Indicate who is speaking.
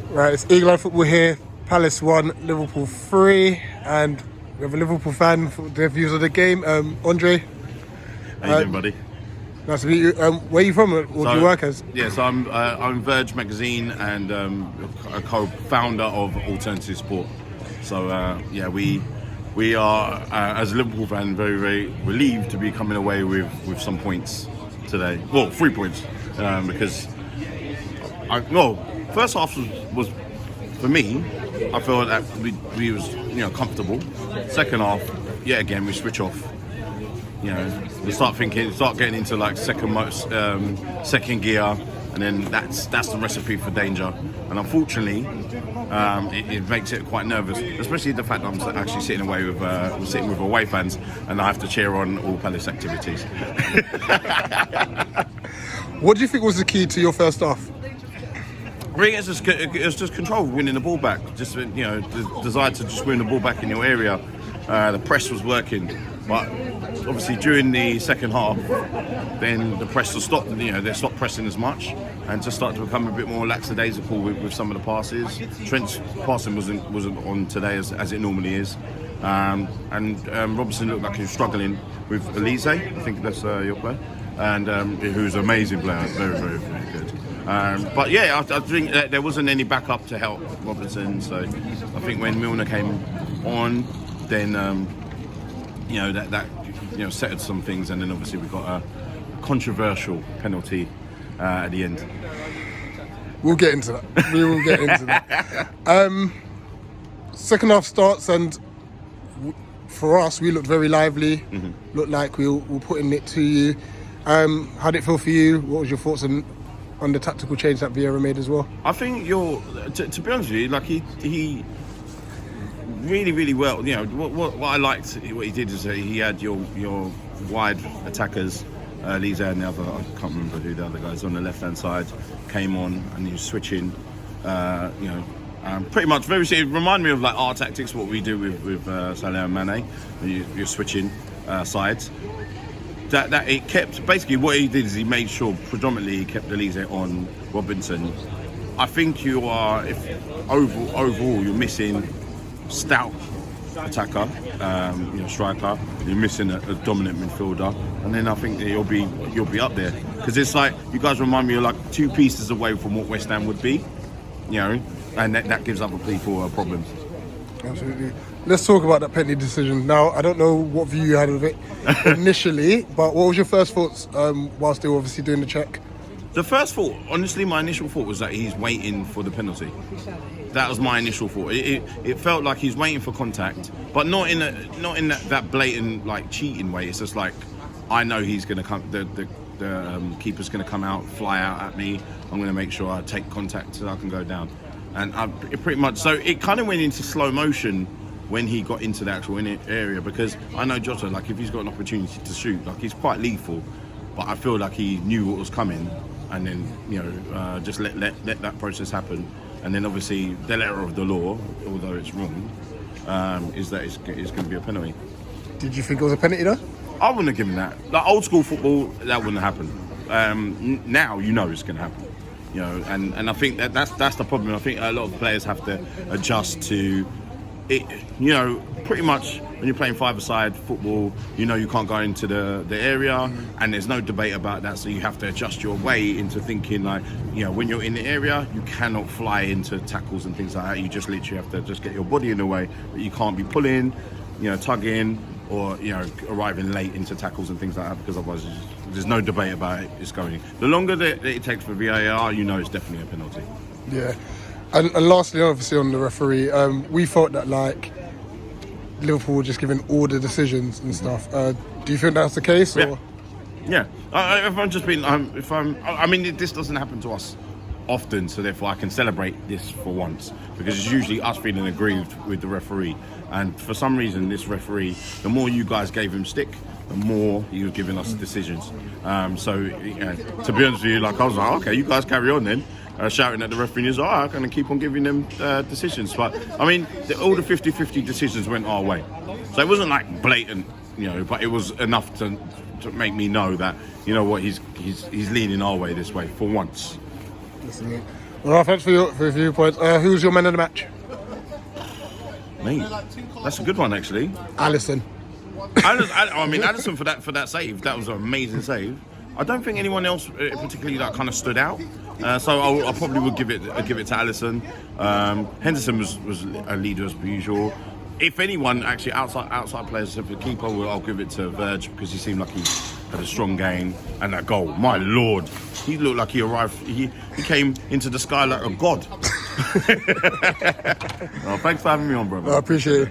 Speaker 1: Right, it's Eagle Eye Football here. Palace 1, Liverpool 3, and we have a Liverpool fan for their views of the game. Andre,
Speaker 2: How you doing, buddy?
Speaker 1: nice to meet you. Where are you from? What do you work as?
Speaker 2: Yeah, so I'm Verge Magazine and a co-founder of Alternative Sport. So we are as a Liverpool fan very, very relieved to be coming away with some points today. Well, 3 points because first half was for me. I felt that we was comfortable. Second half, again we switch off. We start getting into like second gear, and then that's the recipe for danger. And unfortunately, it makes it quite nervous, especially the fact that I'm actually sitting with away fans, and I have to cheer on all Palace activities.
Speaker 1: What do you think was the key to your first half?
Speaker 2: I think it's just control, winning the ball back. Just the desire to just win the ball back in your area. The press was working, but obviously during the second half, then the press will stop. They stopped pressing as much and just start to become a bit more lackadaisical with some of the passes. Trent's passing wasn't on today as it normally is, and Robertson looked like he was struggling with OLISE. I think that's your player, and who's an amazing player, very, very, very good. But I think that there wasn't any backup to help Robertson. So I think when Milner came on, then that settled some things, and then obviously we got a controversial penalty at the end.
Speaker 1: We'll get into that. We will get into that. Second half starts, and for us, we looked very lively. Mm-hmm. Looked like we were putting it to you. How did it feel for you? What was your thoughts on the tactical change that Vieira made as well?
Speaker 2: I think to be honest with you, like he really, really well. What I liked what he did is that he had your wide attackers, Lisa and the other, I can't remember who the other guys on the left hand side came on, and he was switching. Pretty much it reminded me of like our tactics, what we do with Salah and Mane. You're switching sides. That it kept, basically what he did is he made sure predominantly he kept Elise on Robinson. I think you are, if overall you're missing stout attacker, striker, you're missing a dominant midfielder, and then I think that you'll be up there, because it's like you guys remind me of like 2 pieces away from what West Ham would be, and that gives other people problems.
Speaker 1: Absolutely. Let's talk about that penalty decision. Now, I don't know what view you had of it initially, but what was your first thoughts whilst they were obviously doing the check?
Speaker 2: The first thought, honestly, my initial thought was that he's waiting for the penalty. That was my initial thought. It felt like he's waiting for contact, but not in that blatant like cheating way. It's just like, I know he's going to come. The keeper's going to come out, fly out at me. I'm going to make sure I take contact so I can go down. And it pretty much, so it kind of went into slow motion when he got into the actual area, because I know Jota, like if he's got an opportunity to shoot, like he's quite lethal, but I feel like he knew what was coming, and then just let that process happen. And then obviously the letter of the law, although it's wrong, is that it's going to be a penalty.
Speaker 1: Did you think it was a penalty though?
Speaker 2: I wouldn't have given that. Like old school football, that wouldn't happen. Now it's going to happen. And I think that's the problem. I think a lot of players have to adjust to it. Pretty much when you're playing five-a-side football, you can't go into the area, and there's no debate about that. So you have to adjust your way into thinking like, when you're in the area, you cannot fly into tackles and things like that. You just literally have to just get your body in the way, but you can't be pulling, tugging, or arriving late into tackles and things like that, because otherwise there's no debate about it. It's going. The longer that it takes for VAR, it's definitely a penalty.
Speaker 1: Yeah, and lastly, obviously on the referee, we thought that like Liverpool were just giving all the decisions and stuff. Do you think that's the case? Or?
Speaker 2: Yeah. This doesn't happen to us often, so therefore I can celebrate this for once, because it's usually us feeling aggrieved with the referee. And for some reason, this referee, the more you guys gave him stick, the more he was giving us decisions. To be honest with you, like I was like, okay, you guys carry on then. Shouting at the referee, he's like, I'm going to keep on giving them decisions. But all the 50-50 decisions went our way. So it wasn't like blatant, but it was enough to make me know that, he's leaning our way this way for once.
Speaker 1: Well, thanks for your viewpoints. Who's your man of the match?
Speaker 2: Mate, that's a good one actually.
Speaker 1: Alisson.
Speaker 2: I mean, Addison for that save. That was an amazing save. I don't think anyone else particularly that kind of stood out. So I probably would give it to Alisson. Henderson was a leader as per usual. If anyone actually outside players, if the keeper, I'll give it to Verge because he seemed like he had a strong game and that goal. My lord, he looked like he arrived. He came into the sky like a god. Oh, thanks for having me on, brother.
Speaker 1: I appreciate it.